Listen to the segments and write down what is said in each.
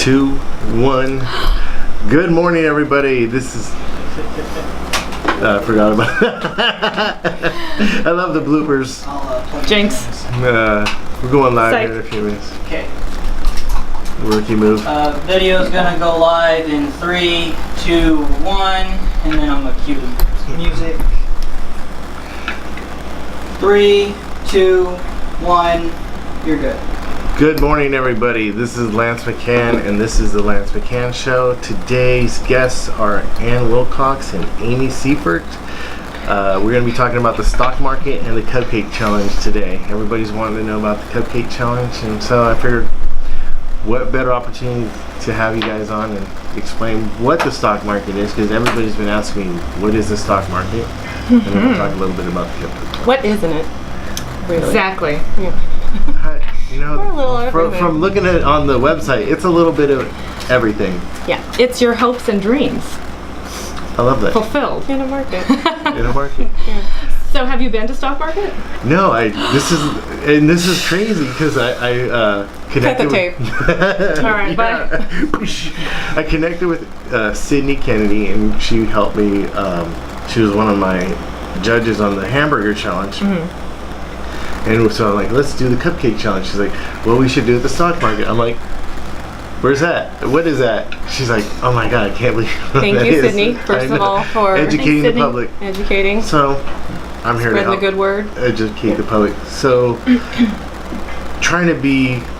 2, 1. Good morning, everybody. This is. I forgot about that. I love the bloopers. Jinx. We're going live here in a few minutes. Okay. Rookie move. Video's gonna go live in 3, 2, 1, and then I'm gonna cue some music. 3, 2, 1. You're good. Good morning, everybody. This is Lance McHan, and this is the Lance McHan Show. Today's guests are Ann Wilcox and Amy Sieffert. We're going to be talking about the stock market and the Cupcake Challenge today. Everybody's wanting to know about the Cupcake Challenge, and so I figured what better opportunity to have you guys on and explain what the stock market is, because everybody's been asking me, what is the stock market? And then we'll talk a little bit about the Cupcake. What isn't it? Really? Exactly. Yeah. You know, from looking at it on the website, it's a little bit of everything. Yeah, it's your hopes and dreams. I love that. Fulfilled. In a market. In a market. Yeah. So have you been to stock market? No, this is crazy because I connected Cut the tape. All right, bye. I connected with Sydney Kennedy, and she helped me. She was one of my judges on the Hamburger Challenge. Mm-hmm. And so I'm like, let's do the Cupcake Challenge. She's like, well, we should do it at the stock market. I'm like, where's that? What is that? She's like, oh my God, I can't believe Thank you, Sydney, first of all, for educating the public. Educating. So I'm here to help the good word. Educate the public. So trying to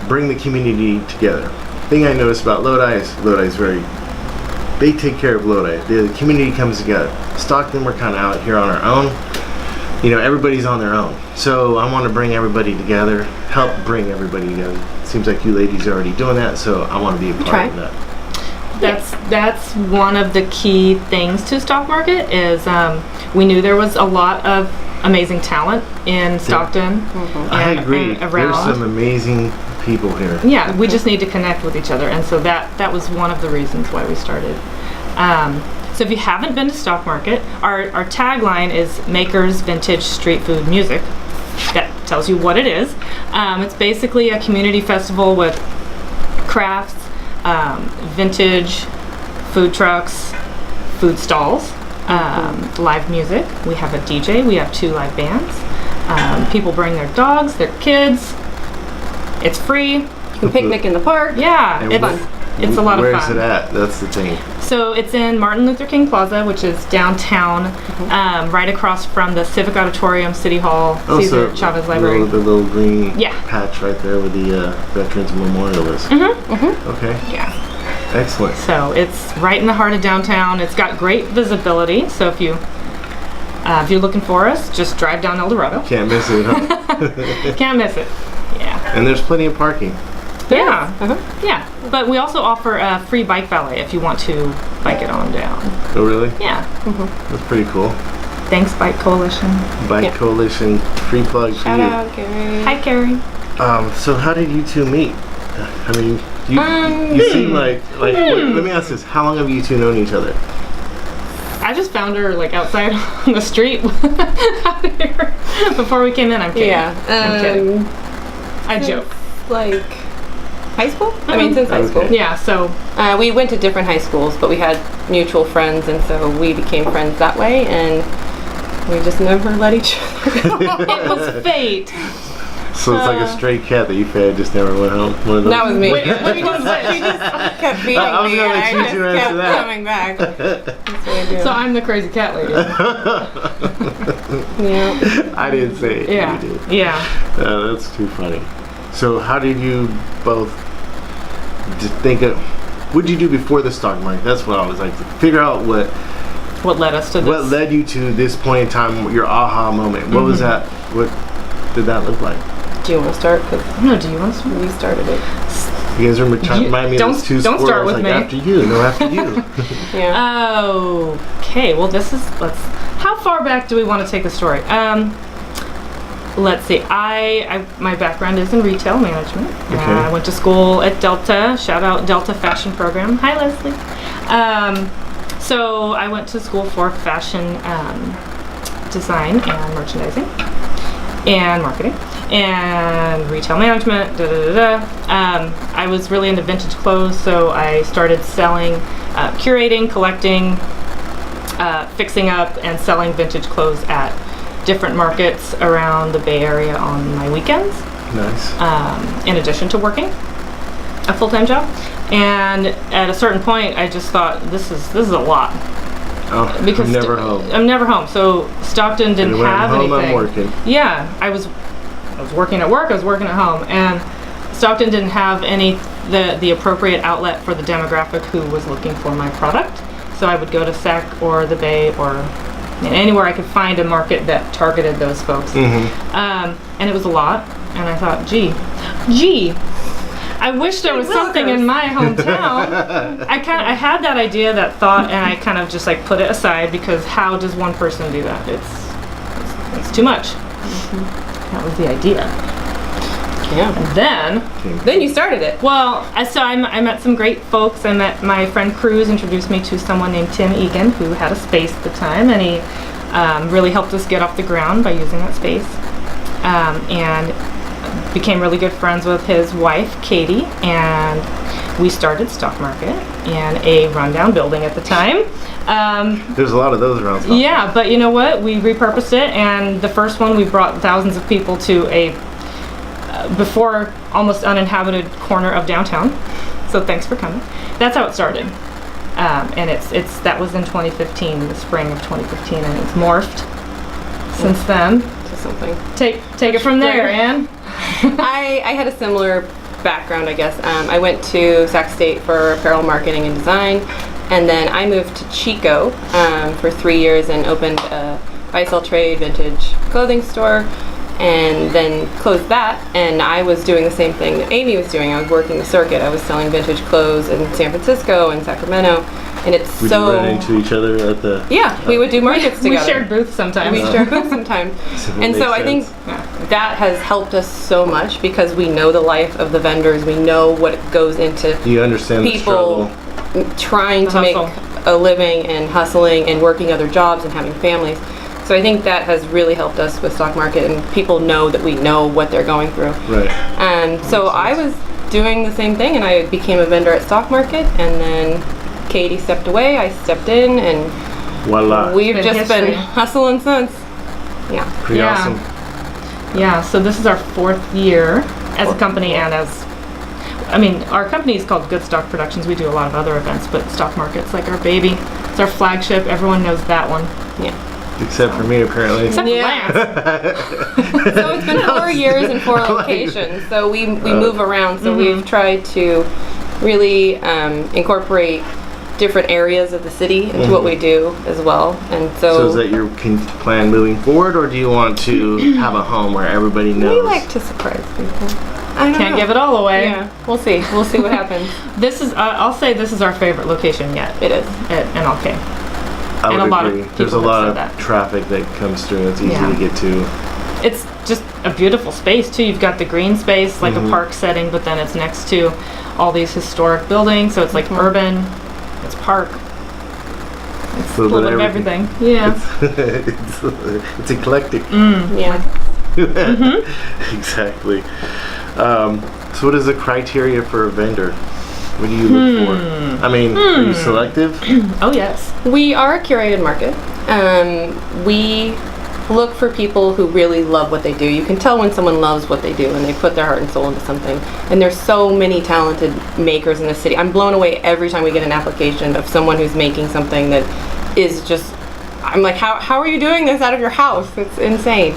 bring the community together. Thing I noticed about Lodi is they take care of Lodi. The community comes together. Stockton, we're kind of out here on our own. You know, everybody's on their own. So I want to bring everybody together, help bring everybody together. Seems like you ladies are already doing that, so I want to be a part of that. That's one of the key things to stock market is we knew there was a lot of amazing talent in Stockton. Mm-hmm. I agree. There's some amazing people here. Yeah, we just need to connect with each other, and so that was one of the reasons why we started. So if you haven't been to stock market, our tagline is Makers Vintage Street Food Music. That tells you what it is. It's basically a community festival with crafts, vintage food trucks, food stalls, live music. We have a DJ. We have 2 live bands. People bring their dogs, their kids. It's free. You can picnic in the park. Yeah, it's fun. It's a lot of fun. Where's it at? That's the thing. So it's in Martin Luther King Plaza, which is downtown, right across from the Civic Auditorium, City Hall, Cesar Chavez Library. The little green patch right there with the Veterans Memorial list. Okay. Yeah. Excellent. So it's right in the heart of downtown. It's got great visibility. So if you're looking for us, just drive down El Dorado. Can't miss it, huh? Can't miss it. Yeah. And there's plenty of parking. Yeah. Yeah. But we also offer a free bike valet if you want to bike it on down. Oh, really? Yeah. That's pretty cool. Thanks, Bike Coalition. Bike Coalition, free plug for you. Shout out, Carrie. Hi, Carrie. So how did you two meet? I mean, you seem like let me ask this. How long have you two known each other? I just found her like outside on the street out here before we came in. I'm kidding. Yeah. I'm kidding. I joke. Like high school? I mean, since high school. Yeah, so we went to different high schools, but we had mutual friends, and so we became friends that way, and we just never let each other go. It was fate. So it's like a stray cat that you fed, just never went home. That was me. Wait, what did you say? She just kept feeding I was me, gonna and let I you just two kept answer that. coming back. That's what I do. So I'm the crazy cat lady. Yeah. I didn't say it. Yeah. You did. Yeah. That's too funny. So how did you both think of, what did you do before the stock market? That's what I was like, to figure out what led us to this. What led you to this point in time, your aha moment? What was that? What did that look like? Do you want to start? No, do you want to start? We started it. You guys remind me of those 2 don't squirrels. start with like, me. after you. No, after you. Yeah. Okay, well how far back do we want to take the story? Let's see. My background is in retail management. Okay. I went to school at Delta. Shout out Delta Fashion Program. Hi, Leslie. So I went to school for fashion design and merchandising and marketing. and retail management. I was really into vintage clothes, so I started selling, curating, collecting, fixing up, and selling vintage clothes at different markets around the Bay Area on my weekends. Nice. In addition to working a full-time job. And at a certain point, I just thought, this is a lot. Oh, Because I'm never home. I'm never home. So Stockton didn't When I'm have home, anything. I'm working. Yeah, I was working at work. I was working at home, and Stockton didn't have the appropriate outlet for the demographic who was looking for my product. So I would go to SEC or the Bay or anywhere I could find a market that targeted those folks. Mm-hmm. And it was a lot. And I thought, gee, I wish there was something in my hometown. I had that idea, that thought, and I kind of just like put it aside because how does one person do that? It's too much. That was the idea. Yeah. And Then you started it. I met some great folks. I met my friend Cruz, introduced me to someone named Tim Egan, who had a space at the time, and he really helped us get off the ground by using that space. And became really good friends with his wife, Katie, and we started Stockmarket in a rundown building at the time. There's a lot of those around. Stockton. Yeah, but you know what? We repurposed it, and the first one we brought thousands of people to a before almost uninhabited corner of downtown. So thanks for coming. That's how it started. And that was in 2015, the spring of 2015, and it's morphed since then. To something. Take it from there, Ann. I had a similar background, I guess. I went to Sac State for apparel marketing and design, and then I moved to Chico for 3 years and opened a buy-sell trade vintage clothing store, and then closed that. And I was doing the same thing that Amy was doing. I was working the circuit. I was selling vintage clothes in San Francisco and Sacramento, and it's Would you run into each other at the? Yeah, we would do markets We together. shared booths sometimes. We shared booths sometimes. And so I think that has helped us so much because we know the life of the vendors. We know what goes into You understand the people struggle. trying The to make hustle. a living and hustling and working other jobs and having families. So I think that has really helped us with stock market, and people know that we know what they're going through. Right. And so I was doing the same thing, and I became a vendor at stock market, and then Katie stepped away, I stepped in, and Voila. we've Been just been history. hustling since. Yeah. Pretty Yeah. awesome. Yeah, so this is our 4th year as a company, and our company is called Good Stock Productions. We do a lot of other events, but Stock Market's like our baby. It's our flagship. Everyone knows that one. Yeah. Except for me, apparently. Except Yeah. for Lance. So it's been 4 years and 4 locations. So we move around. So we've tried to really incorporate different areas of the city into what we do as well. And So is that your plan moving forward, or do you want to have a home where everybody knows? we like to surprise people. I don't Can't know. give it all away. Yeah, we'll see. We'll see what happens. This is, I'll say this is our favorite location yet It is. at NLK. I would and a lot of agree. people There's a have lot said of that. traffic that comes through. It's easy Yeah. to get to. It's just a beautiful space too. You've got the green space, like Mm-hmm. a park setting, but then it's next to all these historic buildings, so it's like urban, it's park. It's a little bit of everything. Yeah. It's eclectic. Yeah. Exactly. So what is the criteria for a vendor? What do you look for? I mean, are you selective? Oh yes. We are a curated market. We look for people who really love what they do. You can tell when someone loves what they do and they put their heart and soul into something. And there's so many talented makers in the city. I'm blown away every time we get an application of someone who's making something that is just, I'm like, how are you doing this out of your house? It's insane.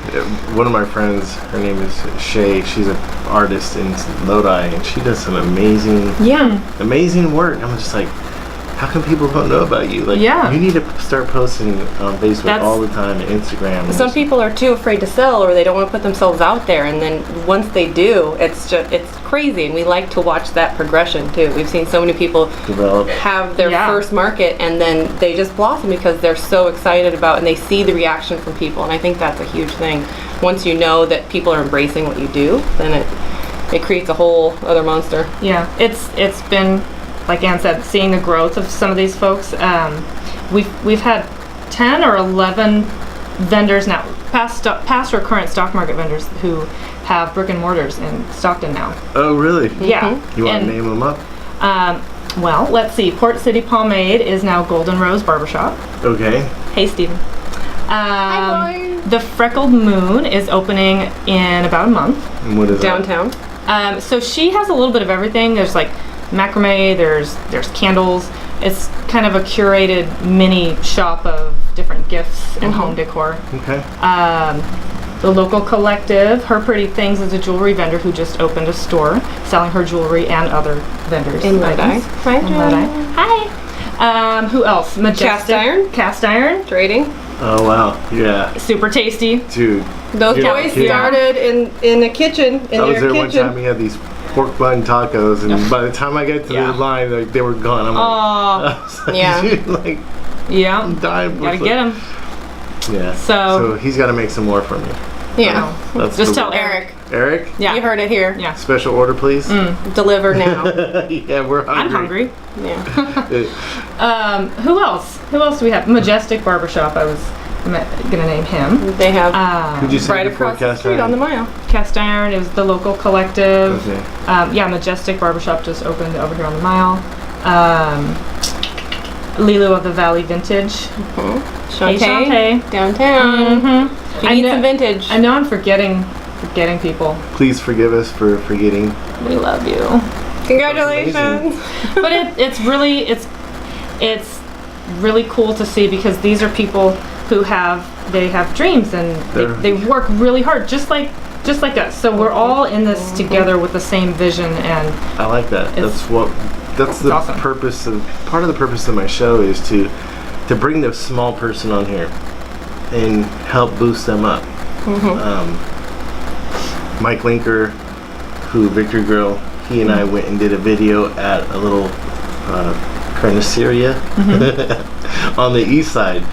One of my friends, her name is Shay. She's an artist in Lodi, and she does some amazing work. I'm just like, how come people don't know about you? Like, Yeah. you need to start posting on Facebook all the time, and Instagram. and Some just- people are too afraid to sell, or they don't want to put themselves out there, and then once they do, it's crazy, and we like to watch that progression too. We've seen so many people develop. have their Yeah. first market, and then they just blossom because they're so excited about, and they see the reaction from people, and I think that's a huge thing. Once you know that people are embracing what you do, then it creates a whole other monster. Yeah, it's been, like Ann said, seeing the growth of some of these folks. We've had 10 or 11 vendors now, past or current stock market vendors who have brick and mortars in Stockton now. Oh, really? Yeah. You want to And, name them up? well, let's see. Port City Pomade is now Golden Rose Barbershop. Okay. Hey, Steven. Hi, The Freckled Moon is opening in about a month. And what is downtown. So she has a little bit of everything. There's like macrame, there's candles. It's kind of a curated mini shop of different gifts and home decor. that? Okay. The Local Collective, Her Pretty Things, is a jewelry vendor who just opened a store selling her jewelry and other vendors. In Lodi. items. Hi, In Lodi. Hi. Who else? Majestic. Cast iron. Cast iron. Trading. Oh, wow. Yeah. Super tasty. Dude. Those Yeah, boys yeah. started in a kitchen, in I was their there one kitchen. time. He had these pork bun tacos, and by the time I got to Yeah. the line, like, they were gone. I'm like, Oh, I was like, Yeah. dude, like, yeah. I'm dying. Gotta get him. Yeah. So- he's got to make some more from you. Yeah. That's Just the- tell Eric. Eric. Yeah. You heard it here. Yeah. Special order, please. Deliver now. Yeah, we're hungry. I'm hungry. Yeah. Who else? Who else do we have? Majestic Barbershop. I was gonna name him. They have Who'd you say right before across the Cast street Iron? on the mile. Cast Iron is the Local Collective. Okay. Yeah, Majestic Barbershop just opened over here on the mile. Lilo of the Valley Vintage. Hey, Shantae. Shantae. Downtown. Mm-hmm. If you need some vintage. I know I'm forgetting people. Please forgive us for forgetting. We love you. Congratulations. But it's really cool to see, because these are people who have dreams, and they work really hard, just like us. So we're all in this together with the same vision, and I like that. That's the awesome. part of the purpose of my show is to bring the small person on here and help boost them up. Mike Linker, who Victory Grill, he and I went and did a video at a little carniceria on the east side.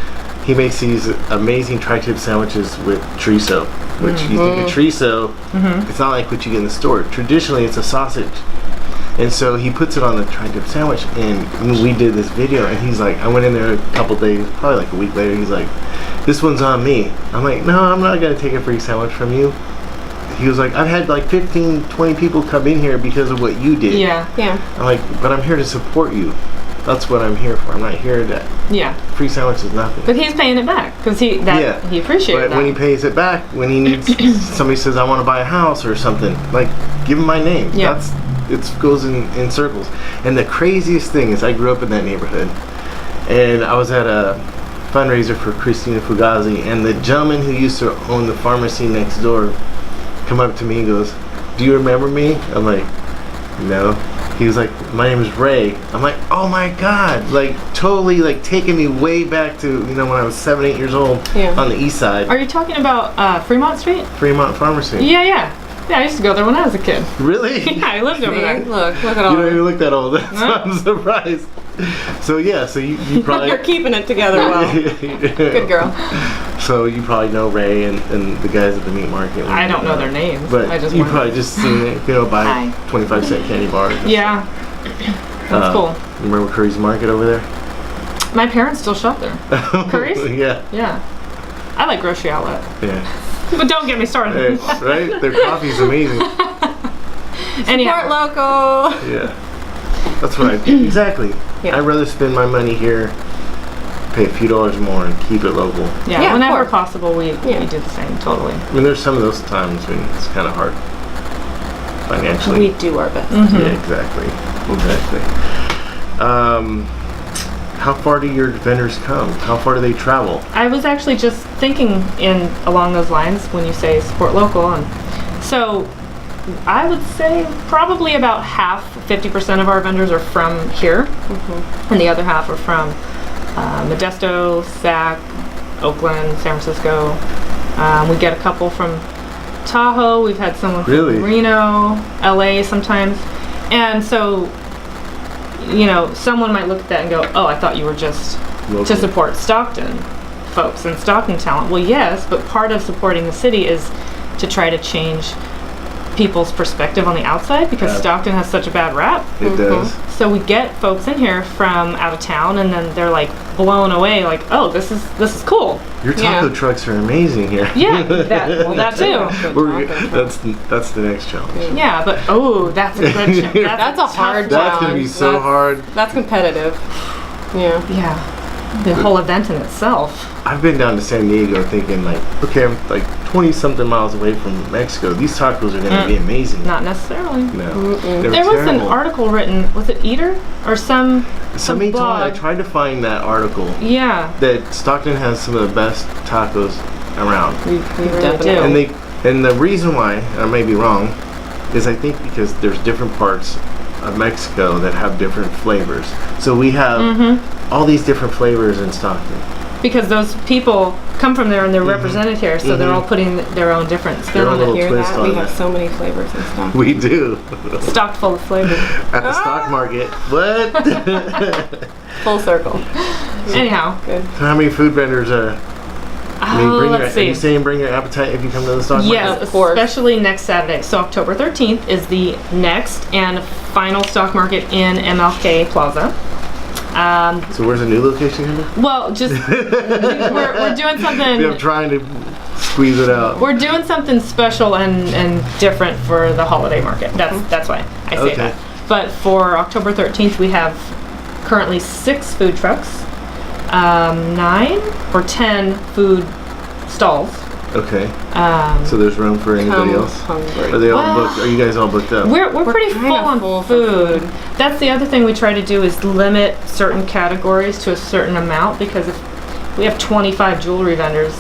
He makes these amazing tri-tip sandwiches with chorizo, which you think of chorizo, it's not like what you get in the store. Traditionally, it's a sausage. And so he puts it on the tri-tip sandwich, and we did this video, and he's like, I went in there a couple days, probably like a week later, he's like, this one's on me. I'm like, no, I'm not gonna take a free sandwich from you. He was like, I've had like 15, 20 people come in here because of what you did. yeah, I'm like, but I'm here to support you. That's what I'm here for. I'm not here to, yeah. free sandwich is nothing. But he's paying it back because he appreciates But that. when he pays it back, when he needs, somebody says, I want to buy a house or something, like, give him my name. Yeah. It goes in circles. And the craziest thing is, I grew up in that neighborhood, and I was at a fundraiser for Christina Fugazi, and the gentleman who used to own the pharmacy next door come up to me and goes, do you remember me? I'm like, no. He was like, my name is Ray. I'm like, oh my God, like totally like taking me way back to, when I was 7, 8 years old on the east side. Are you talking about Fremont Street? Fremont Pharmacy. Yeah, I used to go there when I was a kid. Really? Yeah, I lived over there. Look at all. You don't even look that old. That's why I'm surprised. So yeah, so you probably You're keeping it together well. Good girl. So you probably know Ray and the guys at the meat market. I don't know their names. But I just you wonder. probably just seen it, buy Hi. 25-cent candy bars. Yeah, that's cool. Remember Curry's Market over there? My parents still shop there. Curry's? Yeah. Yeah. I like Grocery Outlet. Yeah. But don't get me started. Hey, right? Their coffee's amazing. Anyhow. Support local. Yeah. That's what exactly. Yeah. I'd rather spend my money here, pay a few dollars more, and keep it local. Yeah, Yeah, of whenever course. possible, we do the same. Totally. I mean, there's some of those times when it's kind of hard financially. We do our best. Yeah, exactly. How far do your vendors come? How far do they travel? I was actually just thinking along those lines when you say support local, and so I would say probably about half, 50% of our vendors are from here, and the other half are from Modesto, Sac, Oakland, San Francisco. We get a couple from Tahoe. We've had someone from Really? Reno, LA sometimes, and so someone might look at that and go, "Oh, I thought you were just Local. to support Stockton folks and Stockton talent." Well, yes, but part of supporting the city is to try to change people's perspective on the outside because Yeah. Stockton has such a bad rap. It does. So we get folks in here from out of town, and then they're like blown away, like, "Oh, this is cool." Your taco Yeah. trucks are amazing here. Yeah, that too. That's the next challenge. Yeah, but that's a good challenge. That's a hard That's gonna be challenge. so hard. That's competitive. Yeah. Yeah, the whole event in itself. I've been down to San Diego thinking like, okay, I'm like 20 something miles away from Mexico. These tacos are gonna be amazing. Not necessarily. No, they were There was an terrible. article written. Was it Eater or some Somebody told me, I blog? tried to find that article Yeah, that Stockton has some of the best tacos around. we really Definitely. do. And the reason why, I may be wrong, is I think because there's different parts of Mexico that have different flavors. So we have all these different flavors in Stockton. Because those people come from there and they're represented here, so they're all putting their own different spin Their own on little it. Hear twist that? on We have that. so many flavors and stuff. We do. Stocked full of flavor. At the stock market. What? Full circle. Anyhow, Good. So how many food vendors are? I mean, let's are you see. saying bring your appetite if you come to the stock market? Yes, Of course. especially next Saturday. So October 13th is the next and final stock market in MLK Plaza. So where's the new location going to be? Well, just we're doing something. I'm trying to squeeze it out. We're doing something special and different for the holiday market. That's why I say Okay. that. But for October 13th, we have currently 6 food trucks, 9 or 10 food stalls. Okay. So there's room for anybody Come else? hungry. Are they all Well, booked? Are you guys all booked up? We're pretty kinda full on full for food. food. That's the other thing we try to do is limit certain categories to a certain amount because if we have 25 jewelry vendors,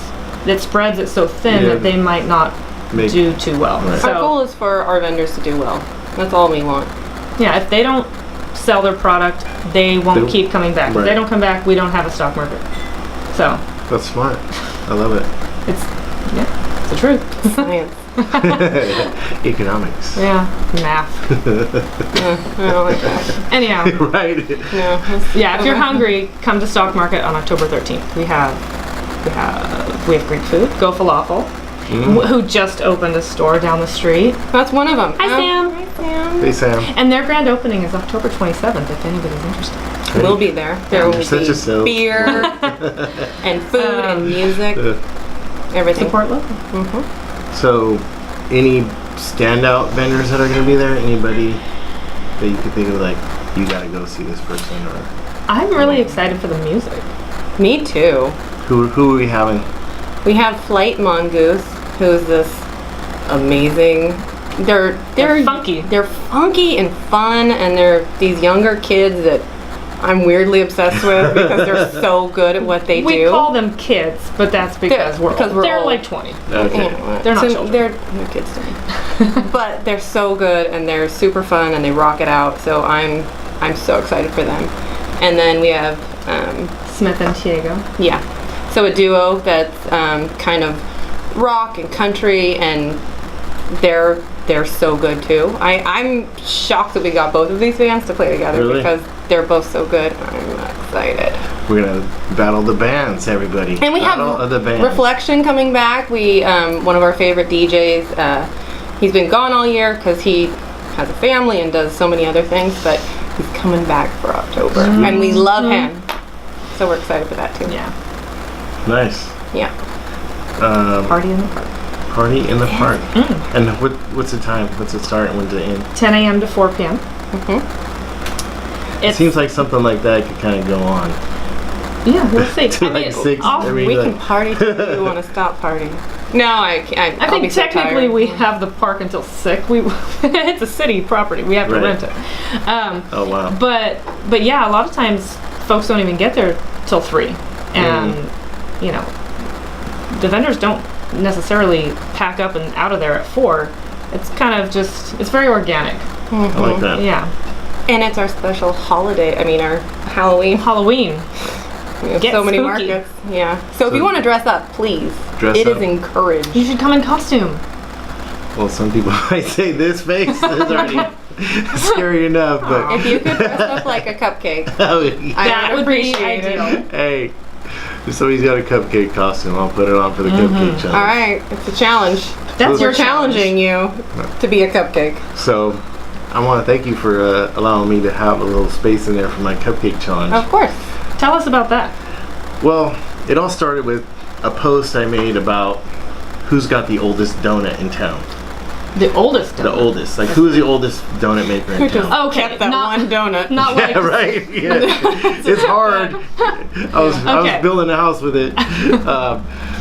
it spreads it so thin Yeah. that they might not Make- do too well. Right. So Our goal is for our vendors to do well. That's all we want. yeah, if they don't sell their product, they won't They- keep coming back. If Right. they don't come back, we don't have a stock market. So That's smart. I love it. it's the truth. Science. Economics. Yeah, math. I don't like that. Anyhow. Right. No. Yeah, if you're hungry, come to Stock Market on October 13th. We have Greek food, Go Falafel, who just opened a store down the street. That's one of them. Hi, Sam. Hi, Sam. Hey, Sam. And their grand opening is October 27th, if anybody's interested. We'll be there. There will You're such be a sales. beer and food and music. Everything. Support local. So, any standout vendors that are going to be there? Anybody that you could think of, like, you got to go see this person? Or I'm really excited for the music. Me too. who are we having? We have Flight Mongoose, who's this amazing. They're funky. They're funky and fun, and they're these younger kids that I'm weirdly obsessed with because they're so good at what they We do. call them kids, but that's because we're because old. we're They're old. like 20. Okay. Yeah, They're not so children. They're kids to me. But they're so good and they're super fun and they rock it out. So I'm so excited for them. And then we have Smith and Diego. yeah, so a duo that's kind of rock and country, and they're so good too. I'm shocked that we got both of these bands to play together Really? because they're both so good. I'm excited. We're going to battle the bands, everybody. And we battle of the have bands. Reflection coming back. We one of our favorite DJs. He's been gone all year because he has a family and does so many other things, but he's coming back for October, and we love him. So we're excited for that too. Yeah. Nice. Yeah. Party in the park. Party in the park. And what's the time? What's it start and when's it end? 10 a.m. to 4 p.m. It seems like something like that could kind of go on. Yeah, we'll see. To like 6. I mean, We like, can party till you want to stop partying. No, I can't. I I'll think be so technically tired. we have the park until 6. It's a city property. We have to Right. rent it. oh, wow. But yeah, a lot of times folks don't even get there till 3, and you know, the vendors don't necessarily pack up and out of there at 4. It's kind of just, it's very organic. I like that. Yeah. And it's our special holiday. I mean, our Halloween. Halloween. We have Get so many spooky. markets. Yeah. So if So- you want to dress up, please. Dress It up. is encouraged. You should come in costume. Well, some people might say this face is already scary enough, but If you could dress up like a cupcake, oh, I That would would be appreciate it. ideal. hey, If somebody's got a cupcake costume, I'll put it on for the cupcake challenge. All right, it's a challenge. That's We're your challenge. challenging you to be a cupcake. So, I want to thank you for allowing me to have a little space in there for my cupcake challenge. Of course. Tell us about that. Well, it all started with a post I made about who's got the oldest donut in town. The oldest. The oldest. Like, who's the oldest donut maker in town? Okay, Kept that one donut. Not like Yeah, right. Yeah. It's hard. I was building a house with it.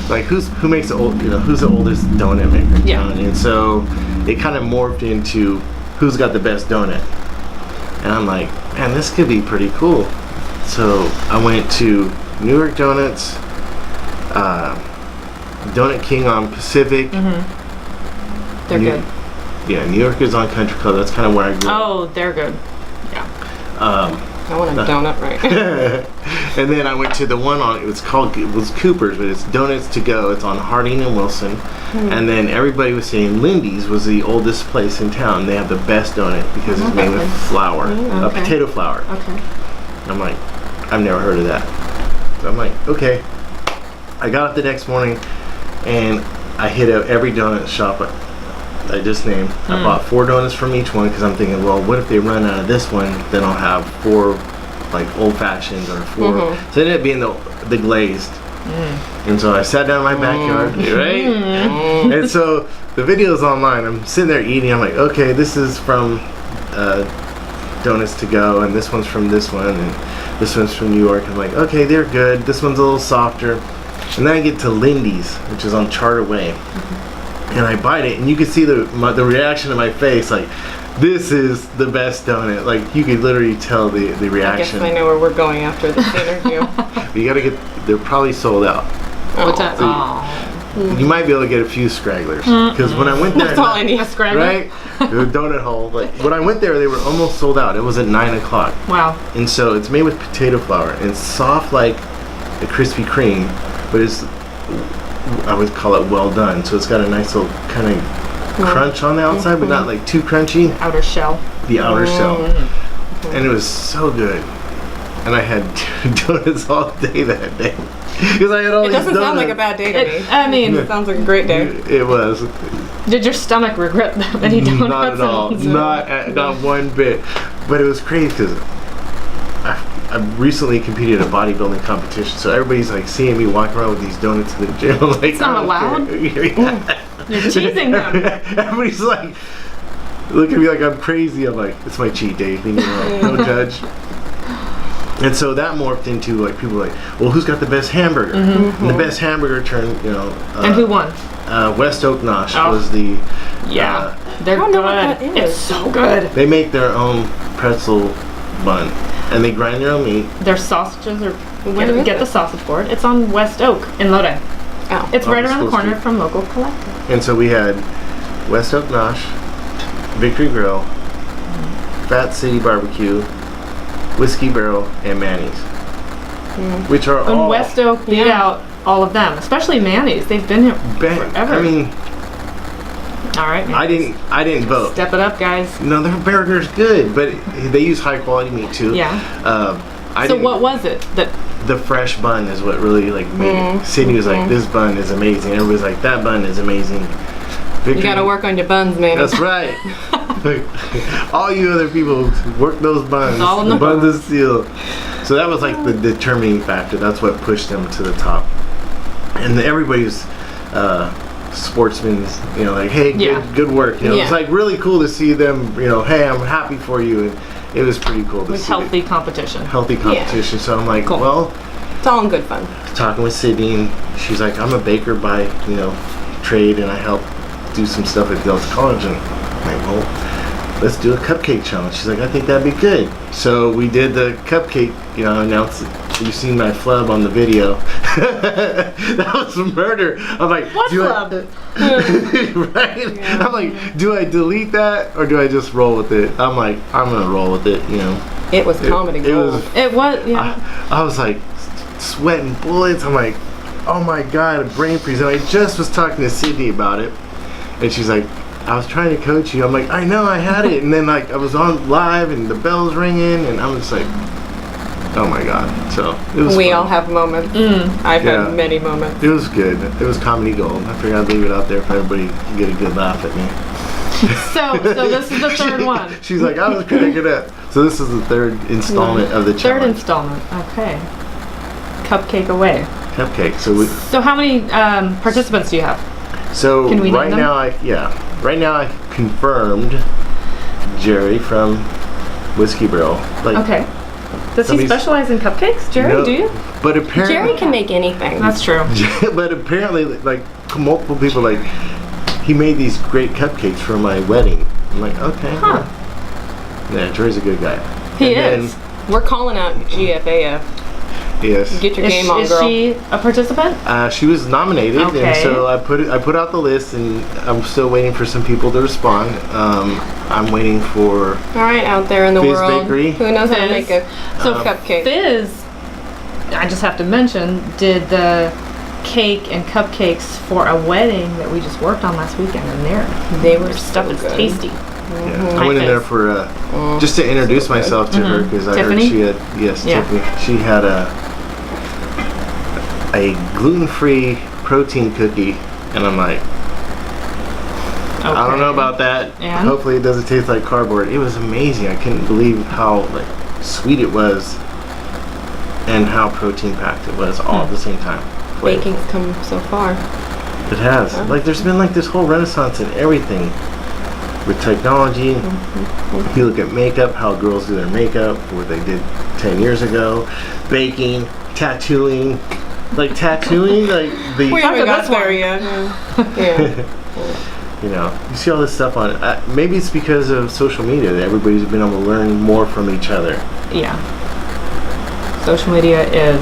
Like who makes the old? Who's the oldest donut maker in town? And so it kind of morphed into who's got the best donut. And I'm like, man, this could be pretty cool. So I went to New York Donuts, Donut King on Pacific. They're good. Yeah, New York is on Country Club. That's kind of where I grew up. Oh, they're good. Yeah. I want a donut right now. And then I went to the one it was Cooper's, but it's Donuts to Go. It's on Harding and Wilson. And then everybody was saying Lindy's was the oldest place in town. They have the best donut because it's made with flour, potato flour. Okay. I'm like, I've never heard of that. So I'm like, okay. I got up the next morning and I hit up every donut shop I just named. I bought 4 donuts from each one because I'm thinking, well, what if they run out of this one? Then I'll have 4 like old fashions or 4. So it ended up being the glazed. And so I sat down in my backyard, right? And so the video's online. I'm sitting there eating. I'm like, okay, this is from Donuts to Go, and this one's from this one, and this one's from New York. I'm like, okay, they're good. This one's a little softer. And then I get to Lindy's, which is on Charter Way. And I bite it, and you can see the reaction in my face, like, this is the best donut. Like, you could literally tell the I guess reaction. I know where we're going after this interview. You gotta they're probably sold out. What's that? So you might be able to get a few stragglers. Because when I went there, That's all I need. A scraggler? right? The donut hole. Like, when I went there, they were almost sold out. It was at 9 o'clock. Wow. And so it's made with potato flour, and it's soft like a Krispy Kreme, but it's, I would call it well done. So it's got a nice little kind of crunch on the outside, but not like too crunchy. Outer shell. The outer shell. And it was so good. And I had donuts all day that day. Because I had all It these doesn't donuts. sound like a bad day to me. I mean, It sounds like a great day. It was. did your stomach regret that many donuts? Not at all. Not one bit. But it was crazy because I recently competed in a bodybuilding competition, so everybody's like seeing me walk around with these donuts in the gym. I'm like, It's not I don't allowed? care. Yeah. You're teasing them. Everybody's like looking at me like I'm crazy. I'm like, it's my cheat day. Leave me alone. Don't judge. And so that morphed into like people were like, well, who's got the best hamburger? And the best hamburger turned, And who won? West Oak Nosh Oh. was the. Yeah. They're I don't good. know what that is. It's so good. They make their own pretzel bun, and they grind their own meat. Their sausages are. Where is Get it? the sausage board. It's on West Oak in Lodi. Oh. It's right around the School corner Street. from local collector. And so we had West Oak Nosh, Victory Grill, Fat City Barbecue, Whiskey Barrel, and Manny's, which are And all. West Oak beat out all of them, especially Manny's. They've been here forever. I mean, all right. I didn't vote. Step it up, guys. No, their burger's good, but they use high quality meat too. Yeah. I So didn't- what was it that? The fresh bun is what really like made it. Sydney was like, this bun is amazing. Everybody's like, that bun is amazing. Victory, You gotta work on your buns, man. That's right. All you other people work those buns. It's all in the buns of steel. So that was like the determining factor. That's what pushed them to the top. And everybody's sportsmen, like, hey, good work. It's like really cool to see them. Hey, I'm happy for you. And it was pretty cool to With see healthy competition. healthy competition. So I'm like, Cool. well, It's all in good fun. talking with Sydney, and she's like, I'm a baker by trade, and I help do some stuff at Delta College. And I'm like, well, let's do a cupcake challenge. She's like, I think that'd be good. So we did the cupcake, announced it. You've seen my flub on the video. That was murder. I'm like, What flub? right? I'm like, do I delete that or do I just roll with it? I'm like, I'm gonna roll with it. It was comedy It gold. was. It was. Yeah. I was like sweating bullets. I'm like, oh my god, a brain freeze. And I just was talking to Sydney about it, and she's like, I was trying to coach you. I'm like, I know, I had it. And then like I was on live and the bell's ringing, and I'm just like, Oh my god. So it was We fun. all have moments. I've Yeah. had many moments. It was good. It was comedy gold. I figured I'd leave it out there for everybody to get a good laugh at me. So this is the third one. She's like, I was cracking it up. So this is the third installment of the Third challenge. installment. Okay. Cupcake away. Cupcake. So So how many participants do you have? Can we name right them? now I confirmed Jerry from Whiskey Barrel. Like, Okay. Does he somebody's- specialize in cupcakes, Jerry? no, Do you? But apparently, Jerry can make anything. That's true. but apparently, like multiple people, like he made these great cupcakes for my wedding. I'm like, okay. Huh. Yeah, Jerry's a good guy. He And is. We're calling out GFAF. Yes. Get your game on, Is girl. she a participant? She was nominated, and Okay. so I put out the list, and I'm still waiting for some people to respond. I'm waiting for All right, out there in the Fizz world. Bakery. Who knows how to Fizz. make a So cupcake? Fizz, I just have to mention, did the cake and cupcakes for a wedding that we just worked on last weekend, and They were their stuff so is good. tasty. Yeah, I went in there for just to introduce myself to her because I Tiffany? heard she had Yeah. Tiffany. She had a gluten-free protein cookie, and I'm like, I don't know about that. And? Hopefully, it doesn't taste like cardboard. It was amazing. I couldn't believe how sweet it was, and how protein-packed it was all at the same time. Baking's come so far. It has. Like, there's been this whole renaissance in everything. With technology, if you look at makeup, how girls do their makeup, what they did 10 years ago, baking, tattooing, We the, haven't got this there one. yet. Yeah. you know, you see all this stuff on, maybe it's because of social media that everybody's been able to learn more from each other. Yeah. Social media is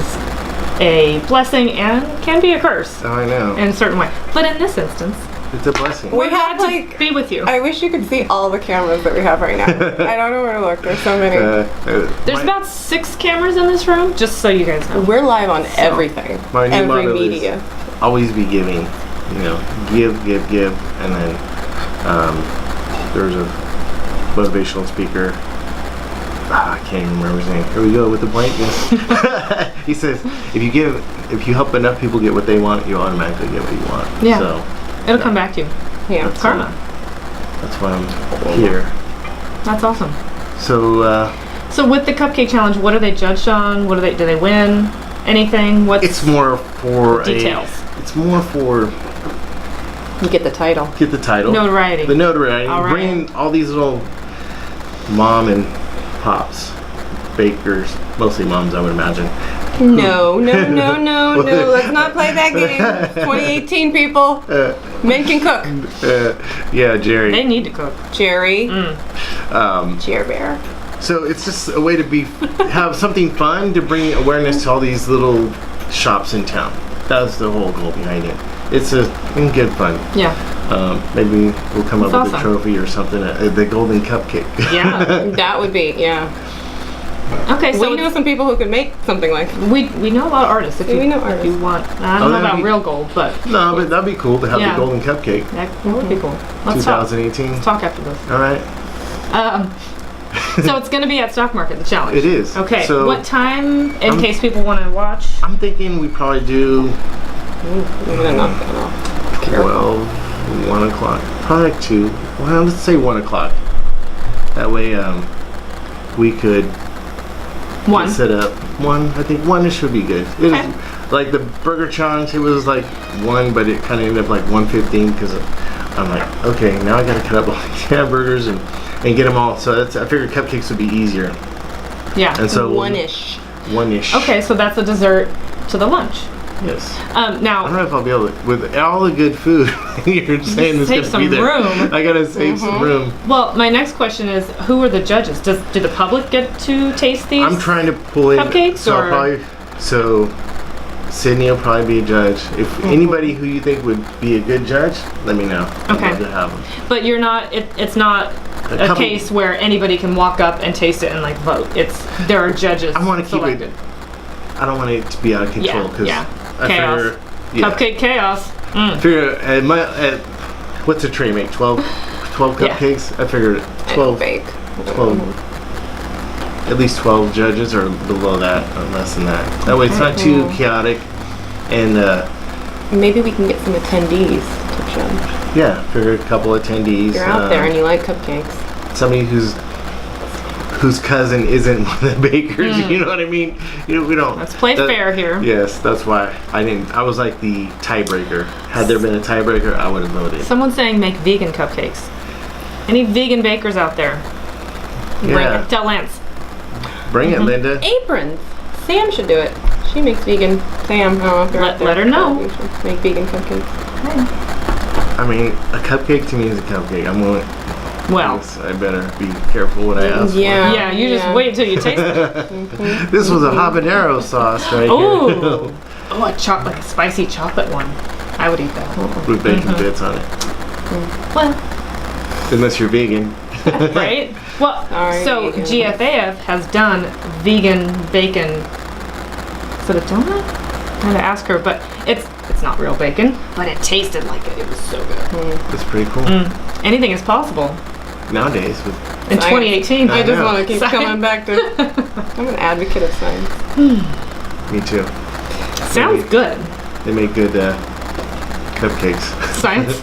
a blessing and can be a curse Oh, I know. in a certain way. But in this instance, It's a blessing. We we're have, glad like- to be with you. I wish you could see all the cameras that we have right now. I don't know where to look. There's so many. There's about 6 cameras in this room, just so you guys know. We're live on everything. My new Every motto is- media. always be giving, give, and then there's a motivational speaker. I can't even remember his name. Here we go with the blankness. He says, if you help enough people get what they want, you automatically get what you want. Yeah. So It'll come back to you. Yeah. That's Karma. that's why I'm here. That's awesome. So So with the cupcake challenge, what are they judged on? Do they win? Anything? What's it's more for details? It's more for You get the title. get the title, Notoriety. the notoriety, All right. bringing all these little mom and pops, bakers, mostly moms, I would imagine. No. Let's not play that game. 2018 people. Men can cook. Yeah, Jerry. They need to cook. Jerry. Um, Jer Bear. so it's just a way to have something fun to bring awareness to all these little shops in town. That's the whole goal behind it. It's good fun. Yeah. Maybe we'll come up That's with a awesome. trophy or something. The golden cupcake. Yeah. That would be, yeah. Okay, so We know some people who could make something like we know a lot of artists. If We you, know If artists. you want, I don't know that'd about be- real gold, but No, but that'd be cool to have Yeah. the golden cupcake. that would be cool. Let's talk. 2018. Talk after this. All right. So it's going to be at Stockmarket, the challenge. It is. Okay. So what time, in case people want to watch? I'm thinking we probably do I'm gonna knock that off. 12, 1 o'clock. Probably like 2. Well, let's say 1 o'clock. That way, we could 1. set up 1. I think 1 should be good. It Okay. was, like the burger challenge, it was like 1, but it kind of ended up like 1:15 because I'm like, okay, now I got to cut up all these hamburgers and get them all. So I figured cupcakes would be easier. Yeah. And so One-ish. 1-ish. Okay, so that's a dessert to the lunch. Yes. Now, I don't know if I'll be able to, with all the good food you're saying is save going to some be there. room. I gotta save some room. well, my next question is, who are the judges? Do the public get to taste these? I'm trying to pull in. Cupcakes, so or- Sydney will probably be a judge. If anybody who you think would be a good judge, let me know. I'd Okay. love to have them. But you're not. It's not a couple- case where anybody can walk up and taste it and vote. There are judges. I want to keep selected. it. I don't want it to be out of control because Yeah. I Chaos. figure. Yeah, Cupcake chaos. figure what's a tray make? 12 Yeah. cupcakes. I figured 12. Bake. 12. at least 12 judges or below that, or less than that. That way it's not too chaotic. And Maybe we can get some attendees to judge. yeah, figure a couple attendees. If you're out there and you like cupcakes. Somebody whose cousin isn't one of the bakers, you know what I mean? You know, we don't. Let's play fair here. Yes, that's why I was like the tiebreaker. Had there been a tiebreaker, I would have voted. Someone's saying make vegan cupcakes. Any vegan bakers out there? Bring Yeah. it. Tell Lance. Bring it, Linda. Aprons. Sam should do it. She makes vegan. Sam, I don't know if you're out there. Let her know. You should make vegan cupcakes. I mean, a cupcake to me is a cupcake. I'm willing. Well, Yes, I better be careful what I ask Yeah. yeah, you just wait till you taste it. for. This was a habanero sauce right Ooh. here. Oh, like a spicy chocolate one. I would eat that. With bacon bits on it. Well, Unless you're vegan. right? Well, Sorry, so vegan. GFAF has done vegan bacon. Is it a donut? I had to ask her, but it's not real bacon, but it tasted like it. It was so good. That's pretty cool. Anything is possible Nowadays, with in 2018. I just know. want to keep Science. coming back to. I'm an advocate of science. me too. Sounds good. They make good cupcakes. Science.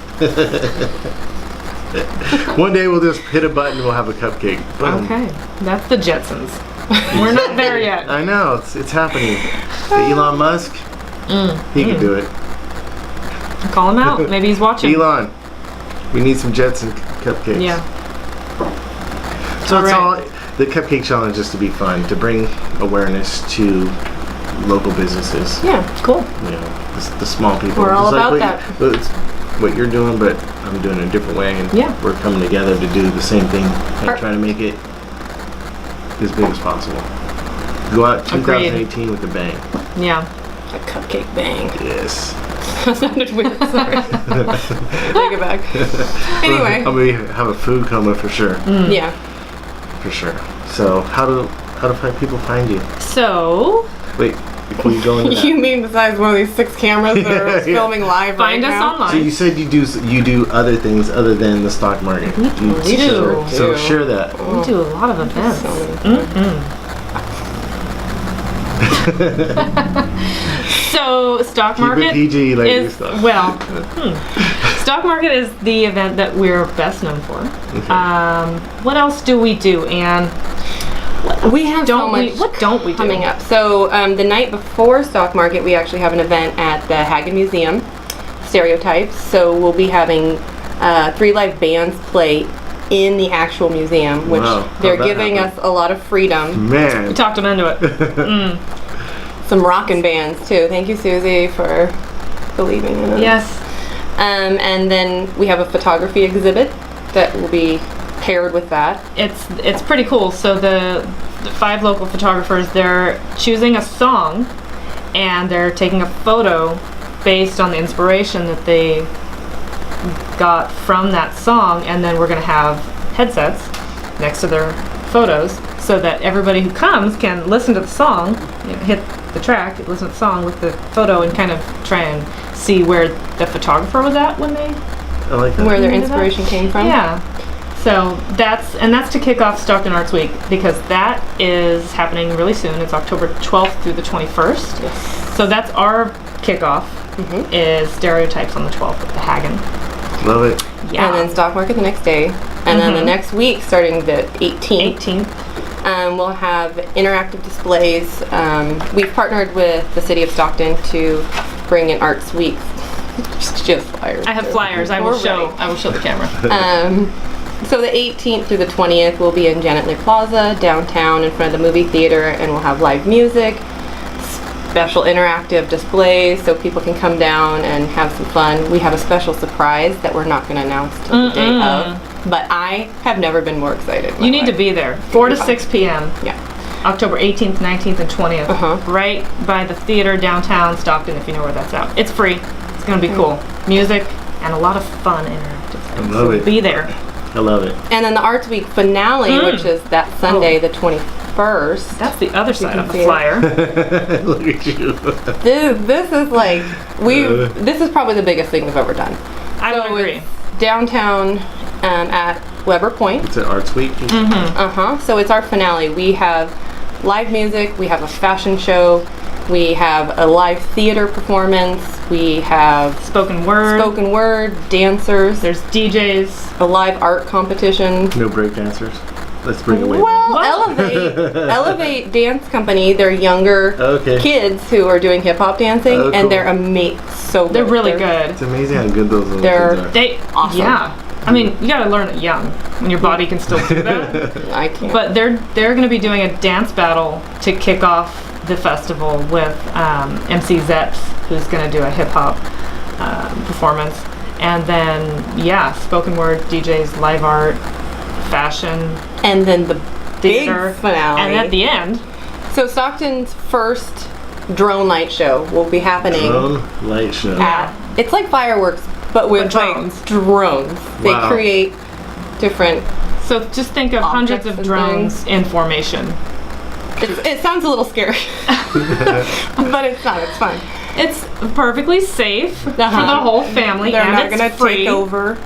One day we'll just hit a button and we'll have a cupcake. Boom. Okay, that's the Jetsons. We're not there yet. I know, it's happening. The Elon Musk, he can do it. Call him out. Maybe he's watching. Elon, we need some Jetson cupcakes. Yeah. So it's all, Alright. the cupcake challenge is to be fun, to bring awareness to local businesses. Yeah. Cool. You know, the small people. We're all Just about what that. it's what you're doing, but I'm doing it a different way, and Yeah. we're coming together to do the same thing, and Per- trying to make it as big as possible. Go out Agreed. 2018 with a bang. Yeah. A cupcake bang. Yes. That sounded weird. Sorry. Take it back. Anyway. I'm gonna have a food coma for sure. Yeah. For sure. So how do people find you? So Wait, before you go into that. You mean besides one of these 6 cameras that are Yeah. filming live find right us now? So you online. said you do other things other than the stock market. We do. So do. share that. We do a lot of events. So many. So stock Keep it market PG, lady is stuff. stock market is the event that we're best known for. What else do we do, Anne? We have Don't so we? much What don't we do? coming up. So the night before stock market, we actually have an event at the Hagen Museum, Stereotypes. So we'll be having 3 live bands play in the actual museum, which Wow. they're How'd that giving happen? us a lot of freedom. We Man. talked them into it. Some rockin' bands too. Thank you, Susie, for believing in us. Yes. And then we have a photography exhibit that will be paired with that. It's pretty cool. So the 5 local photographers, they're choosing a song and they're taking a photo based on the inspiration that they got from that song, and then we're going to have headsets next to their photos so that everybody who comes can listen to the song, hit the track, listen to the song with the photo, and kind of try and see where the photographer was at when they I like that. Where their Remember that? inspiration came from. Yeah. So that's to kick off Stockton Arts Week, because that is happening really soon. It's October 12th through the 21st. Yes. So that's our kickoff, is Stereotypes on the 12th at the Hagen. Love it. Yeah. And then stock market the next day. And then the next week, starting the 18th, 18th. we'll have interactive displays. We've partnered with the city of Stockton to bring an arts week. Just flyers. I have flyers. I will We're show. ready. I will show the camera. So the 18th through the 20th, we'll be in Janet Lee Plaza, downtown, in front of the movie theater, and we'll have live music, special interactive displays, so people can come down and have some fun. We have a special surprise that we're not going to announce till the day of, but I have never been more excited. in my You need to life. be there. 4 to 6 p.m. Yeah. October 18th, 19th, and 20th. Right by the theater downtown Stockton, if you know where that's at. It's free. It's going to be cool. Music and a lot of fun interactive things. love So it. be there. I love it. And then the Arts Week finale, which is that Sunday, the 21st. That's the other side can of the see it. flyer. Look at you. This is like this is probably the biggest thing we've ever done. I would So agree. it's downtown at Weber Point. It's at Arts Week. So it's our finale. We have live music, we have a fashion show, we have a live theater performance, we have Spoken word, dancers, there's DJs. a live art competition. No break dancers. Let's bring it way Well, What? Elevate Dance Company, they're younger Okay. kids who are doing hip hop dancing, Oh, cool. and they're so good. They're really good. It's amazing how good those little They're- kids are. They Awesome. Yeah. I mean, you gotta learn it young when your body can still do that. I can't. But they're going to be doing a dance battle to kick off the festival with MC Zeps, who's going to do a hip hop performance, and then spoken word, DJs, live art, fashion, and then the theater, big finale. and at the end, So Stockton's first drone light show will be happening Drone light show. at, it's like fireworks, but with drones. like drones. They Wow. create different, so just think of hundreds Objects of and drones in formation. it sounds a little scary, but it's not, it's fun. It's perfectly safe for the Uh-huh. whole family, They're and not it's gonna free. take over.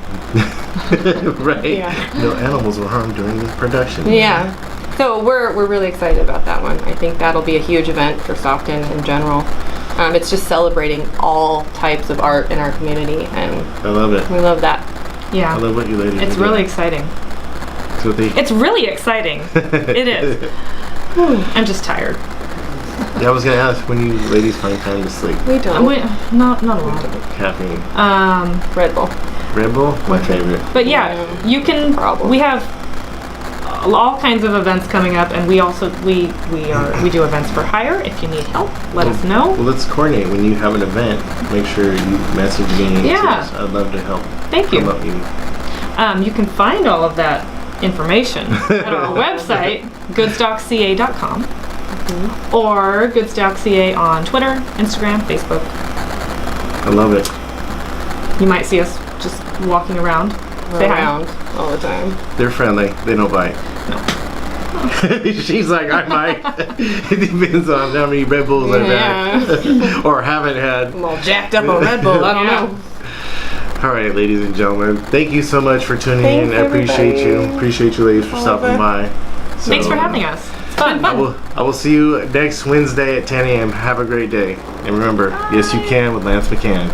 Right. Yeah. No animals were harmed during this production. Yeah. So we're really excited about that one. I think that'll be a huge event for Stockton in general. It's just celebrating all types of art in our community, and I love it. we love that. I Yeah, love what you ladies it's are really doing. exciting. So they, It's really exciting. It is. I'm just tired. Yeah, I was gonna ask when you ladies find time to sleep. We don't. Not a lot. Caffeine. Red Bull. Red Bull, my favorite. But yeah, you can. Problem. We have all kinds of events coming up, and we also we do events for hire. If you need help, let us know. Well, let's coordinate when you have an event. Make sure you message me. Yeah. I'd love to help. Thank you. Promote you. You can find all of that information at our website, goodstockca.com, or goodstockca on Twitter, Instagram, Facebook. I love it. You might see us just walking around. Say hi. Around all the time. They're friendly. They don't bite. No. She's like, I might. It depends on how many Red Bulls I've had or haven't had. I'm all jacked up on Red Bull. I don't Yeah. know. All right, ladies and gentlemen, thank you so much for tuning Thanks, in. I appreciate everybody. you. Appreciate you ladies for stopping by. So, Thanks for having us. It's fun. I will see you next Wednesday at 10 a.m. Have a great day. And remember, yes, you can with Lance McHan.